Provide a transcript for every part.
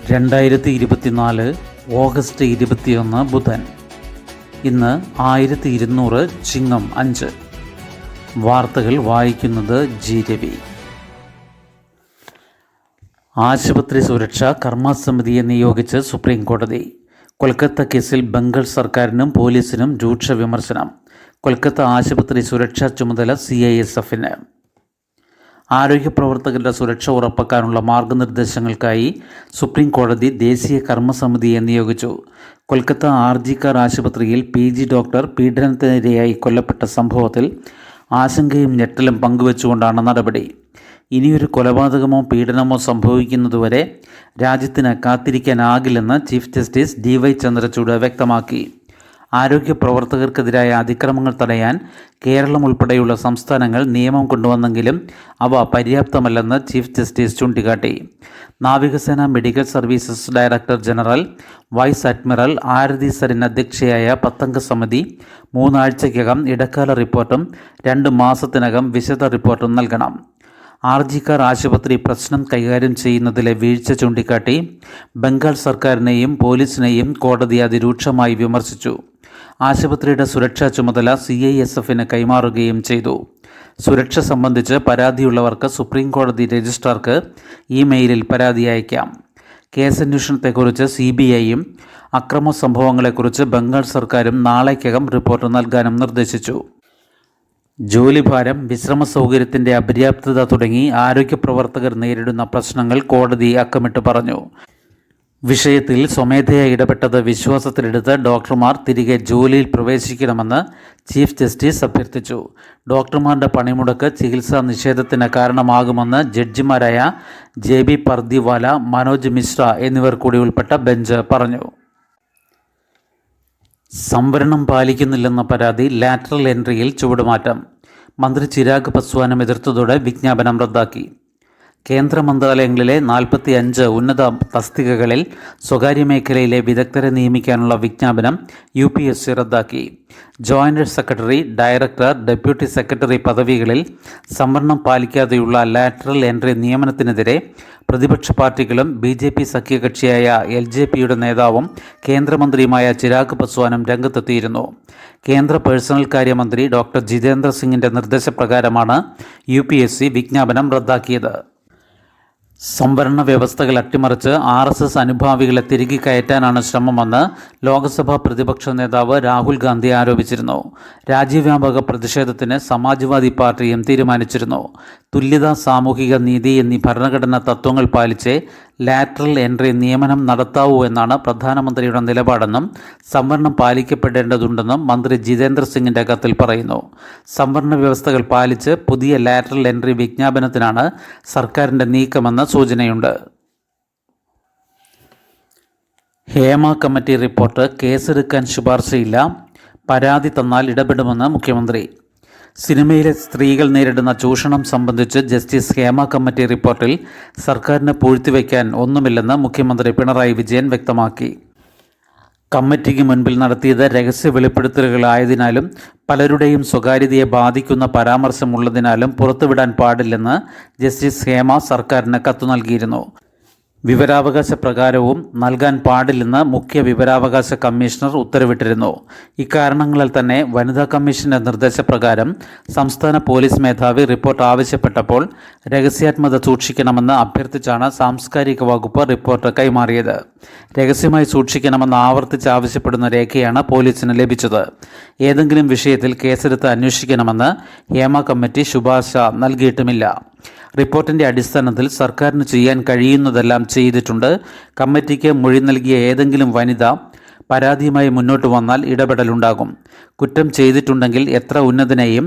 2024 August 21 ബുധൻ. ഇന്ന് 1200 ചിങ്ങം 5. വാർത്തകൾ വായിക്കുന്നത് ജി രവി. ആശുപത്രി സുരക്ഷാ കർമ്മസമിതിയെ നിയോഗിച്ച് സുപ്രീം കോടതി. കൊൽക്കത്ത കേസിൽ ബംഗാൾ സർക്കാരിനും പോലീസിനും രൂക്ഷ വിമർശനം. കൊൽക്കത്ത ആശുപത്രി സുരക്ഷാ ചുമതല CISFന്. ആരോഗ്യ പ്രവർത്തകരുടെ സുരക്ഷ ഉറപ്പാക്കാനുള്ള മാർഗനിർദ്ദേശങ്ങൾക്കായി സുപ്രീം കോടതി ദേശീയ കർമ്മസമിതിയെ നിയോഗിച്ചു. കൊൽക്കത്ത RG-കർ ആശുപത്രിയിൽ PG ഡോക്ടർ പീഡനത്തിനിരയായി കൊല്ലപ്പെട്ട സംഭവത്തിൽ ആശങ്കയും ഞെട്ടലും പങ്കുവെച്ചുകൊണ്ടാണ് നടപടി. ഇനിയൊരു കൊലപാതകമോ പീഡനമോ സംഭവിക്കുന്നതുവരെ രാജ്യത്തിന് കാത്തിരിക്കാനാകില്ലെന്ന് ചീഫ് ജസ്റ്റിസ് DY ചന്ദ്രചൂഡ് വ്യക്തമാക്കി. ആരോഗ്യ പ്രവർത്തകർക്കെതിരായ അതിക്രമങ്ങൾ തടയാൻ കേരളം ഉൾപ്പെടെയുള്ള സംസ്ഥാനങ്ങൾ നിയമം കൊണ്ടുവന്നെങ്കിലും അവ പര്യാപ്തമല്ലെന്ന് ചീഫ് ജസ്റ്റിസ് ചൂണ്ടിക്കാട്ടി. നാവികസേന medical services director general vice admiral Arathi Sarin അധ്യക്ഷയായ 10-അംഗ സമിതി 3 ആഴ്ചയ്ക്കകം ഇടക്കാല റിപ്പോർട്ടും 2 മാസത്തിനകം വിശദ റിപ്പോർട്ടും നൽകണം. RG-കർ ആശുപത്രി പ്രശ്നം കൈകാര്യം ചെയ്യുന്നതിലെ വീഴ്ച ചൂണ്ടിക്കാട്ടി ബംഗാൾ സർക്കാരിനെയും പോലീസിനെയും കോടതി അതിരൂക്ഷമായി വിമർശിച്ചു. ആശുപത്രിയുടെ സുരക്ഷാ ചുമതല CISFന് കൈമാറുകയും ചെയ്തു. സുരക്ഷ സംബന്ധിച്ച് പരാതിയുള്ളവർക്ക് സുപ്രീം കോടതി രജിസ്ട്രാർക്ക് ഇമെയിലിൽ പരാതി അയക്കാം. കേസന്വേഷണത്തെക്കുറിച്ച് CBIയും അക്രമ സംഭവങ്ങളെക്കുറിച്ച് ബംഗാൾ സർക്കാരും നാളേക്കകം റിപ്പോർട്ട് നൽകാനും നിർദ്ദേശിച്ചു. ജോലിഭാരം, വിശ്രമ സൗകര്യത്തിൻ്റെ അപര്യാപ്തത തുടങ്ങി ആരോഗ്യ പ്രവർത്തകർ നേരിടുന്ന പ്രശ്നങ്ങൾ കോടതി അക്കമിട്ട് പറഞ്ഞു. വിഷയത്തിൽ സ്വമേധയാ ഇടപെട്ടത് വിശ്വാസത്തിലെടുത്ത് ഡോക്ടർമാർ തിരികെ ജോലിയിൽ പ്രവേശിക്കണമെന്ന് ചീഫ് ജസ്റ്റിസ് അഭ്യർത്ഥിച്ചു. ഡോക്ടർമാരുടെ പണിമുടക്ക് ചികിത്സാ നിഷേധത്തിന് കാരണമാകുമെന്ന് ജഡ്ജിമാരായ JB പർദിവാല, മനോജ് മിശ്ര എന്നിവർ കൂടി ഉൾപ്പെട്ട ബെഞ്ച് പറഞ്ഞു. സംവരണം പാലിക്കുന്നില്ലെന്ന പരാതി ലാറ്ററൽ എൻട്രിയിൽ ചുവടുമാറ്റം. മന്ത്രി ചിരാഗ് പസ്വാനും എതിർത്തതോടെ വിജ്ഞാപനം റദ്ദാക്കി. കേന്ദ്ര മന്ത്രാലയങ്ങളിലെ 45 ഉന്നത തസ്തികകളിൽ സ്വകാര്യ മേഖലയിലെ വിദഗ്ധരെ നിയമിക്കാനുള്ള വിജ്ഞാപനം UPSC റദ്ദാക്കി. Joint secretary, director, deputy secretary പദവികളിൽ സംവരണം പാലിക്കാതെയുള്ള ലാറ്ററൽ എൻട്രി നിയമനത്തിനെതിരെ പ്രതിപക്ഷ പാർട്ടികളും BJP സഖ്യകക്ഷിയായ LJPയുടെ നേതാവും കേന്ദ്രമന്ത്രിയുമായ ചിരാഗ് പസ്വാനും രംഗത്തെത്തിയിരുന്നു. കേന്ദ്ര പേഴ്സണൽ കാര്യമന്ത്രി ഡോക്ടർ ജിതേന്ദ്ര സിംഗിൻ്റെ നിർദ്ദേശപ്രകാരമാണ് UPSC വിജ്ഞാപനം റദ്ദാക്കിയത്. സംവരണ വ്യവസ്ഥകൾ അട്ടിമറിച്ച് RSS അനുഭാവികളെ തിരികെ കയറ്റാനാണ് ശ്രമമെന്ന് ലോക്സഭാ പ്രതിപക്ഷ നേതാവ് രാഹുൽ ഗാന്ധി ആരോപിച്ചിരുന്നു. രാജ്യവ്യാപക പ്രതിഷേധത്തിന് സമാജ്വാദി പാർട്ടിയും തീരുമാനിച്ചിരുന്നു. തുല്യത, സാമൂഹിക നീതി എന്നീ ഭരണഘടനാ തത്വങ്ങൾ പാലിച്ച് ലാറ്ററൽ എൻട്രി നിയമനം നടത്താവൂ എന്നാണ് പ്രധാനമന്ത്രിയുടെ നിലപാടെന്നും സംവരണം പാലിക്കപ്പെടേണ്ടതുണ്ടെന്നും മന്ത്രി ജിതേന്ദ്ര സിംഗിൻ്റെ കത്തിൽ പറയുന്നു. സംവരണ വ്യവസ്ഥകൾ പാലിച്ച് പുതിയ ലാറ്ററൽ എൻട്രി വിജ്ഞാപനത്തിനാണ് സർക്കാരിൻ്റെ നീക്കമെന്ന് സൂചനയുണ്ട്. ഹേമ കമ്മിറ്റി റിപ്പോർട്ട് കേസെടുക്കാൻ ശുപാർശയില്ല, പരാതി തന്നാൽ ഇടപെടുമെന്ന് മുഖ്യമന്ത്രി. സിനിമയിലെ സ്ത്രീകൾ നേരിടുന്ന ചൂഷണം സംബന്ധിച്ച് ജസ്റ്റിസ് ഹേമ കമ്മിറ്റി റിപ്പോർട്ടിൽ സർക്കാരിന് പൂഴ്ത്തിവെക്കാൻ ഒന്നുമില്ലെന്ന് മുഖ്യമന്ത്രി പിണറായി വിജയൻ വ്യക്തമാക്കി. കമ്മിറ്റിക്ക് മുൻപിൽ നടത്തിയത് രഹസ്യ വെളിപ്പെടുത്തലുകളായതിനാലും പലരുടെയും സ്വകാര്യതയെ ബാധിക്കുന്ന പരാമർശമുള്ളതിനാലും പുറത്തുവിടാൻ പാടില്ലെന്ന് ജസ്റ്റിസ് ഹേമ സർക്കാരിന് കത്തു നൽകിയിരുന്നു. വിവരാവകാശ പ്രകാരവും നൽകാൻ പാടില്ലെന്ന് മുഖ്യ വിവരാവകാശ കമ്മീഷണർ ഉത്തരവിട്ടിരുന്നു. ഇക്കാരണങ്ങളാൽ തന്നെ വനിതാ കമ്മീഷന്റെ നിർദ്ദേശപ്രകാരം സംസ്ഥാന പോലീസ് മേധാവി റിപ്പോർട്ട് ആവശ്യപ്പെട്ടപ്പോൾ രഹസ്യാത്മകത സൂക്ഷിക്കണമെന്ന് അഭ്യർത്ഥിച്ചാണ് സാംസ്കാരിക വകുപ്പ് റിപ്പോർട്ട് കൈമാറിയത്. രഹസ്യമായി സൂക്ഷിക്കണമെന്ന് ആവർത്തിച്ച് ആവശ്യപ്പെടുന്ന രേഖയാണ് പോലീസിന് ലഭിച്ചത്. ഏതെങ്കിലും വിഷയത്തിൽ കേസെടുത്ത് അന്വേഷിക്കണമെന്ന് ഹേമ കമ്മിറ്റി ശുപാർശ നൽകിയിട്ടുമില്ല. റിപ്പോർട്ടിൻ്റെ അടിസ്ഥാനത്തിൽ സർക്കാരിന് ചെയ്യാൻ കഴിയുന്നതെല്ലാം ചെയ്തിട്ടുണ്ട്. കമ്മിറ്റിക്ക് മൊഴി നൽകിയ ഏതെങ്കിലും വനിത പരാതിയുമായി മുന്നോട്ട് വന്നാൽ ഇടപെടലുണ്ടാകും. കുറ്റം ചെയ്തിട്ടുണ്ടെങ്കിൽ എത്ര ഉന്നതനെയും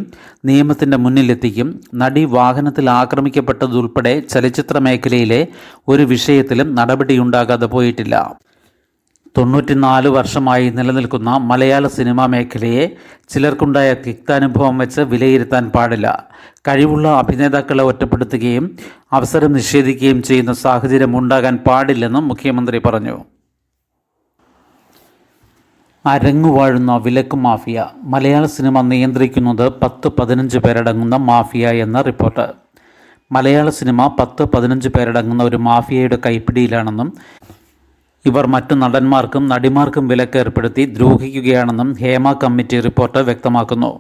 നിയമത്തിൻ്റെ മുന്നിലെത്തിക്കും. നടി വാഹനത്തിൽ ആക്രമിക്കപ്പെട്ടതുൾപ്പെടെ ചലച്ചിത്ര മേഖലയിലെ ഒരു വിഷയത്തിലും നടപടിയുണ്ടാകാതെ പോയിട്ടില്ല. 94 വർഷമായി നിലനിൽക്കുന്ന മലയാള സിനിമാ മേഖലയെ ചിലർക്കുണ്ടായ തിക്താനുഭവം വെച്ച് വിലയിരുത്താൻ പാടില്ല. കഴിവുള്ള അഭിനേതാക്കളെ ഒറ്റപ്പെടുത്തുകയും അവസരം നിഷേധിക്കുകയും ചെയ്യുന്ന സാഹചര്യം ഉണ്ടാകാൻ പാടില്ലെന്നും മുഖ്യമന്ത്രി പറഞ്ഞു. അരങ്ങുവാഴുന്ന വിലക്ക് മാഫിയ. മലയാള സിനിമ നിയന്ത്രിക്കുന്നത് 10-15 പേരടങ്ങുന്ന മാഫിയ എന്ന റിപ്പോർട്ട്. മലയാള സിനിമ 10-15 പേരടങ്ങുന്ന ഒരു മാഫിയയുടെ കൈപ്പിടിയിലാണെന്നും ഇവർ മറ്റു നടന്മാർക്കും നടിമാർക്കും വിലക്ക് ഏർപ്പെടുത്തി ദ്രോഹിക്കുകയാണെന്നും ഹേമ കമ്മിറ്റി റിപ്പോർട്ട് വ്യക്തമാക്കുന്നു.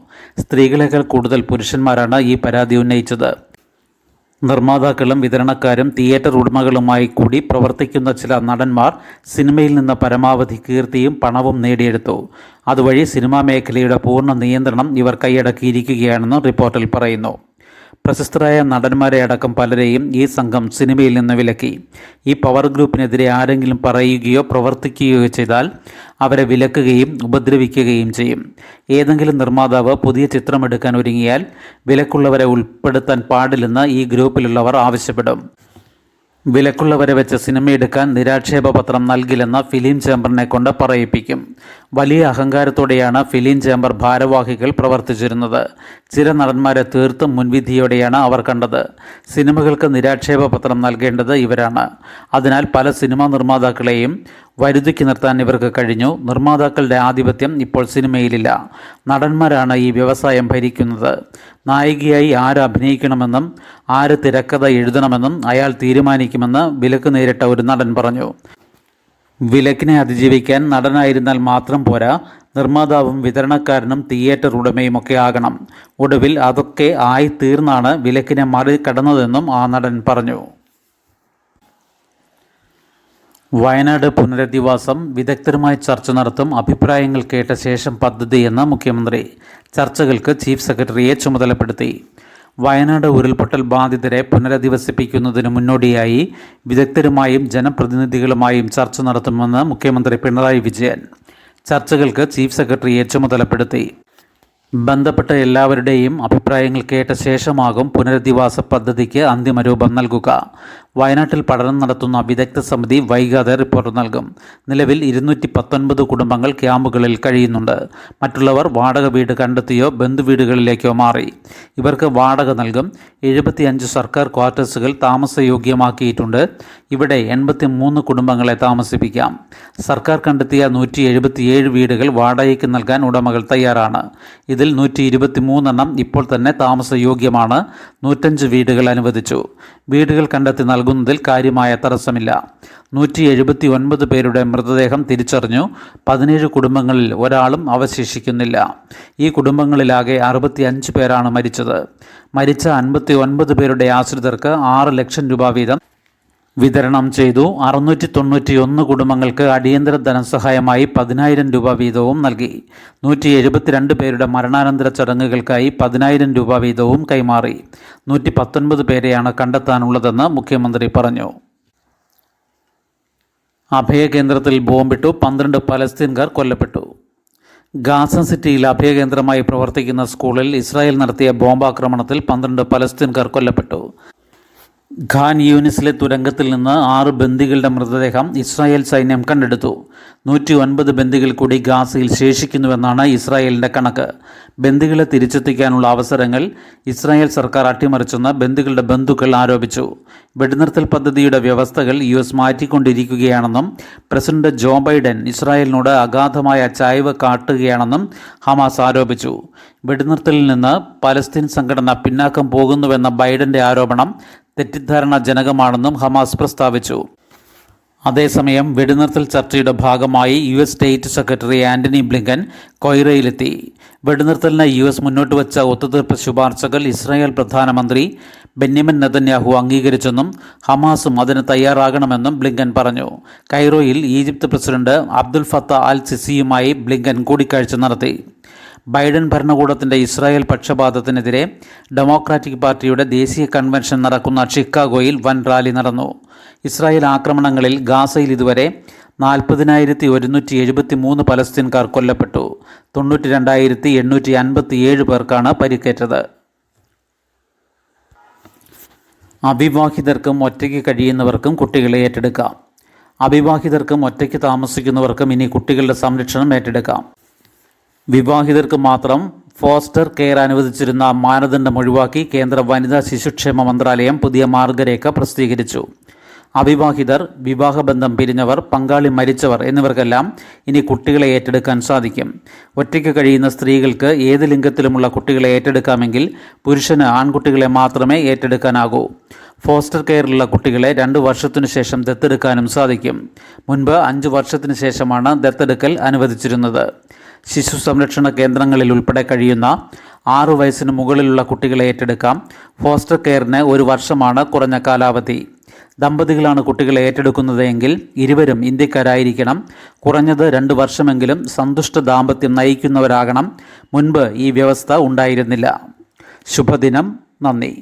സ്ത്രീകളെക്കാൾ കൂടുതൽ പുരുഷന്മാരാണ് ഈ പരാതി ഉന്നയിച്ചത്. നിർമ്മാതാക്കളും വിതരണക്കാരും തിയേറ്റർ ഉടമകളുമായി കൂടി പ്രവർത്തിക്കുന്ന ചില നടന്മാർ സിനിമയിൽ നിന്ന് പരമാവധി കീർത്തിയും പണവും നേടിയെടുത്തു. അതുവഴി സിനിമാ മേഖലയുടെ പൂർണ്ണ നിയന്ത്രണം ഇവർ കൈയടക്കിയിരിക്കുകയാണെന്നും റിപ്പോർട്ടിൽ പറയുന്നു. പ്രശസ്തരായ നടന്മാരെ അടക്കം പലരെയും ഈ സംഘം സിനിമയിൽ നിന്ന് വിലക്കി. ഈ പവർ ഗ്രൂപ്പിനെതിരെ ആരെങ്കിലും പറയുകയോ പ്രവർത്തിക്കുകയോ ചെയ്താൽ അവരെ വിലക്കുകയും ഉപദ്രവിക്കുകയും ചെയ്യും. ഏതെങ്കിലും നിർമ്മാതാവ് പുതിയ ചിത്രമെടുക്കാൻ ഒരുങ്ങിയാൽ വിലക്കുള്ളവരെ ഉൾപ്പെടുത്താൻ പാടില്ലെന്ന് ഈ ഗ്രൂപ്പിലുള്ളവർ ആവശ്യപ്പെടും. വിലക്കുള്ളവരെ വെച്ച് സിനിമയെടുക്കാൻ നിരാക്ഷേപ പത്രം നൽകില്ലെന്ന് ഫിലിം ചേംബറിനെ കൊണ്ട് പറയിപ്പിക്കും. വലിയ അഹങ്കാരത്തോടെയാണ് ഫിലിം ചേംബർ ഭാരവാഹികൾ പ്രവർത്തിച്ചിരുന്നത്. ചില നടന്മാരെ തീർത്തും മുൻവിധിയോടെയാണ് അവർ കണ്ടത്. സിനിമകൾക്ക് നിരാക്ഷേപ പത്രം നൽകേണ്ടത് ഇവരാണ്. അതിനാൽ പല സിനിമാ നിർമ്മാതാക്കളെയും വരുതിക്ക് നിർത്താൻ ഇവർക്ക് കഴിഞ്ഞു. നിർമ്മാതാക്കളുടെ ആധിപത്യം ഇപ്പോൾ സിനിമയിലില്ല. നടന്മാരാണ് ഈ വ്യവസായം ഭരിക്കുന്നത്. നായികയായി ആര് അഭിനയിക്കണമെന്നും ആര് തിരക്കഥ എഴുതണമെന്നും അയാൾ തീരുമാനിക്കുമെന്ന് വിലക്ക് നേരിട്ട ഒരു നടൻ പറഞ്ഞു. വിലക്കിനെ അതിജീവിക്കാൻ നടനായിരുന്നാൽ മാത്രം പോരാ, നിർമ്മാതാവും വിതരണക്കാരനും തിയേറ്റർ ഉടമയുമൊക്കെ ആകണം. ഒടുവിൽ അതൊക്കെ ആയിത്തീർന്നാണ് വിലക്കിനെ മറികടന്നതെന്നും ആ നടൻ പറഞ്ഞു. വയനാട് പുനരധിവാസം വിദഗ്ധരുമായി ചർച്ച നടത്തും, അഭിപ്രായങ്ങൾ കേട്ട ശേഷം പദ്ധതിയെന്ന് മുഖ്യമന്ത്രി. ചർച്ചകൾക്ക് ചീഫ് സെക്രട്ടറിയെ ചുമതലപ്പെടുത്തി. വയനാട് ഉരുൾപൊട്ടൽ ബാധിതരെ പുനരധിവസിപ്പിക്കുന്നതിന് മുന്നോടിയായി വിദഗ്ധരുമായും ജനപ്രതിനിധികളുമായും ചർച്ച നടത്തുമെന്ന് മുഖ്യമന്ത്രി പിണറായി വിജയൻ. ചർച്ചകൾക്ക് ചീഫ് സെക്രട്ടറിയെ ചുമതലപ്പെടുത്തി. ബന്ധപ്പെട്ട എല്ലാവരുടെയും അഭിപ്രായങ്ങൾ കേട്ട ശേഷമാകും പുനരധിവാസ പദ്ധതിക്ക് അന്തിമരൂപം നൽകുക. വയനാട്ടിൽ പഠനം നടത്തുന്ന വിദഗ്ധ സമിതി വൈകാതെ റിപ്പോർട്ട് നൽകും. നിലവിൽ 219 കുടുംബങ്ങൾ ക്യാമ്പുകളിൽ കഴിയുന്നുണ്ട്. മറ്റുള്ളവർ വാടക വീട് കണ്ടെത്തിയോ ബന്ധുവീടുകളിലേക്കോ മാറി. ഇവർക്ക് വാടക നൽകും. 75 സർക്കാർ ക്വാർട്ടേഴ്സുകൾ താമസയോഗ്യമാക്കിയിട്ടുണ്ട്. ഇവിടെ 83 കുടുംബങ്ങളെ താമസിപ്പിക്കാം. സർക്കാർ കണ്ടെത്തിയ 177 വീടുകൾ വാടകയ്ക്ക് നൽകാൻ ഉടമകൾ തയ്യാറാണ്. ഇതിൽ 123 ഇപ്പോൾ തന്നെ താമസയോഗ്യമാണ്. 105 വീടുകൾ അനുവദിച്ചു. വീടുകൾ കണ്ടെത്തി നൽകുന്നതിൽ കാര്യമായ തടസ്സമില്ല. 179 പേരുടെ മൃതദേഹം തിരിച്ചറിഞ്ഞു. 17 കുടുംബങ്ങളിൽ ഒരാളും അവശേഷിക്കുന്നില്ല. ഈ കുടുംബങ്ങളിലാകെ 65 പേരാണ് മരിച്ചത്. മരിച്ച 59 പേരുടെ ആശ്രിതർക്ക് 6 ലക്ഷം രൂപ വീതം വിതരണം ചെയ്തു. 691 കുടുംബങ്ങൾക്ക് അടിയന്തര ധനസഹായമായി 10,000 രൂപ വീതവും നൽകി. 172 പേരുടെ മരണാനന്തര ചടങ്ങുകൾക്കായി 10,000 രൂപ വീതവും കൈമാറി. 119 പേരെയാണ് കണ്ടെത്താനുള്ളതെന്ന് മുഖ്യമന്ത്രി പറഞ്ഞു. അഭയകേന്ദ്രത്തിൽ ബോംബിട്ടു, 12 പലസ്തീൻകാർ കൊല്ലപ്പെട്ടു. ഗാസ സിറ്റിയിൽ അഭയകേന്ദ്രമായി പ്രവർത്തിക്കുന്ന സ്കൂളിൽ ഇസ്രായേൽ നടത്തിയ ബോംബാക്രമണത്തിൽ 12 പലസ്തീൻകാർ കൊല്ലപ്പെട്ടു. ഖാൻ യൂനിസിലെ തുരങ്കത്തിൽ നിന്ന് 6 ബന്ദികളുടെ മൃതദേഹം ഇസ്രായേൽ സൈന്യം കണ്ടെടുത്തു. 109 ബന്ദികൾ കൂടി ഗാസയിൽ ശേഷിക്കുന്നുവെന്നാണ് ഇസ്രായേലിൻ്റെ കണക്ക്. ബന്ദികളെ തിരിച്ചെത്തിക്കാനുള്ള അവസരങ്ങൾ ഇസ്രായേൽ സർക്കാർ അട്ടിമറിച്ചെന്ന് ബന്ദികളുടെ ബന്ധുക്കൾ ആരോപിച്ചു. വെടിനിർത്തൽ പദ്ധതിയുടെ വ്യവസ്ഥകൾ US മാറ്റിക്കൊണ്ടിരിക്കുകയാണെന്നും പ്രസിഡന്റ് ജോ ബൈഡൻ ഇസ്രായേലിനോട് അഗാധമായ ചായ്വ് കാട്ടുകയാണെന്നും ഹമാസ് ആരോപിച്ചു. വെടിനിർത്തലിൽ നിന്ന് പലസ്തീൻ സംഘടന പിന്നാക്കം പോകുന്നുവെന്ന ബൈഡന്റെ ആരോപണം തെറ്റിദ്ധാരണാജനകമാണെന്നും ഹമാസ് പ്രസ്താവിച്ചു. അതേസമയം വെടിനിർത്തൽ ചർച്ചയുടെ ഭാഗമായി US state secretary Antony Blinken കൊയ്റയിലെത്തി. വെടിനിർത്തലിന് US മുന്നോട്ട് വച്ച ഒത്തുതീർപ്പ് ശുപാർശകൾ ഇസ്രായേൽ പ്രധാനമന്ത്രി ബെന്യാമിൻ നെതന്യാഹു അംഗീകരിച്ചെന്നും ഹമാസും അതിന് തയ്യാറാകണമെന്നും ബ്ലിങ്കൻ പറഞ്ഞു. കൈറോയിൽ ഈജിപ്ത് പ്രസിഡന്റ് അബ്ദുൽ ഫത്ത അൽ സിസിയുമായി ബ്ലിങ്കൻ കൂടിക്കാഴ്ച നടത്തി. ബൈഡൻ ഭരണകൂടത്തിൻ്റെ ഇസ്രായേൽ പക്ഷപാതത്തിനെതിരെ ഡെമോക്രാറ്റിക് പാർട്ടിയുടെ ദേശീയ കൺവെൻഷൻ നടക്കുന്ന ഷിക്കാഗോയിൽ വൻ റാലി നടന്നു. ഇസ്രായേൽ ആക്രമണങ്ങളിൽ ഗാസയിൽ ഇതുവരെ 40,173 പലസ്തീൻകാർ കൊല്ലപ്പെട്ടു. 92,857 പേർക്കാണ് പരിക്കേറ്റത്. അവിവാഹിതർക്കും ഒറ്റയ്ക്ക് കഴിയുന്നവർക്കും കുട്ടികളെ ഏറ്റെടുക്കാം. അവിവാഹിതർക്കും ഒറ്റയ്ക്ക് താമസിക്കുന്നവർക്കും ഇനി കുട്ടികളുടെ സംരക്ഷണം ഏറ്റെടുക്കാം. വിവാഹിതർക്ക് മാത്രം ഫോസ്റ്റർ കെയർ അനുവദിച്ചിരുന്ന മാനദണ്ഡം ഒഴിവാക്കി കേന്ദ്ര വനിതാ ശിശുക്ഷേമ മന്ത്രാലയം പുതിയ മാർഗരേഖ പ്രസിദ്ധീകരിച്ചു. അവിവാഹിതർ, വിവാഹബന്ധം പിരിഞ്ഞവർ, പങ്കാളി മരിച്ചവർ എന്നിവർക്കെല്ലാം ഇനി കുട്ടികളെ ഏറ്റെടുക്കാൻ സാധിക്കും. ഒറ്റയ്ക്ക് കഴിയുന്ന സ്ത്രീകൾക്ക് ഏത് ലിംഗത്തിലുമുള്ള കുട്ടികളെ ഏറ്റെടുക്കാമെങ്കിൽ പുരുഷന് ആൺകുട്ടികളെ മാത്രമേ ഏറ്റെടുക്കാനാകൂ. ഫോസ്റ്റർ കെയറിലുള്ള കുട്ടികളെ 2 വർഷത്തിനു ശേഷം ദത്തെടുക്കാനും സാധിക്കും. മുൻപ് 5 വർഷത്തിനു ശേഷമാണ് ദത്തെടുക്കൽ അനുവദിച്ചിരുന്നത്. ശിശു സംരക്ഷണ കേന്ദ്രങ്ങളിൽ ഉൾപ്പെടെ കഴിയുന്ന 6 വയസ്സിന് മുകളിലുള്ള കുട്ടികളെ ഏറ്റെടുക്കാം. ഫോസ്റ്റർ കെയറിന് 1 വർഷമാണ് കുറഞ്ഞ കാലാവധി. ദമ്പതികളാണ് കുട്ടികളെ ഏറ്റെടുക്കുന്നത് എങ്കിൽ ഇരുവരും ഇന്ത്യക്കാരായിരിക്കണം. കുറഞ്ഞത് 2 വർഷമെങ്കിലും സന്തുഷ്ട ദാമ്പത്യം നയിക്കുന്നവരാകണം. മുൻപ് ഈ വ്യവസ്ഥ ഉണ്ടായിരുന്നില്ല. ശുഭദിനം. നന്ദി.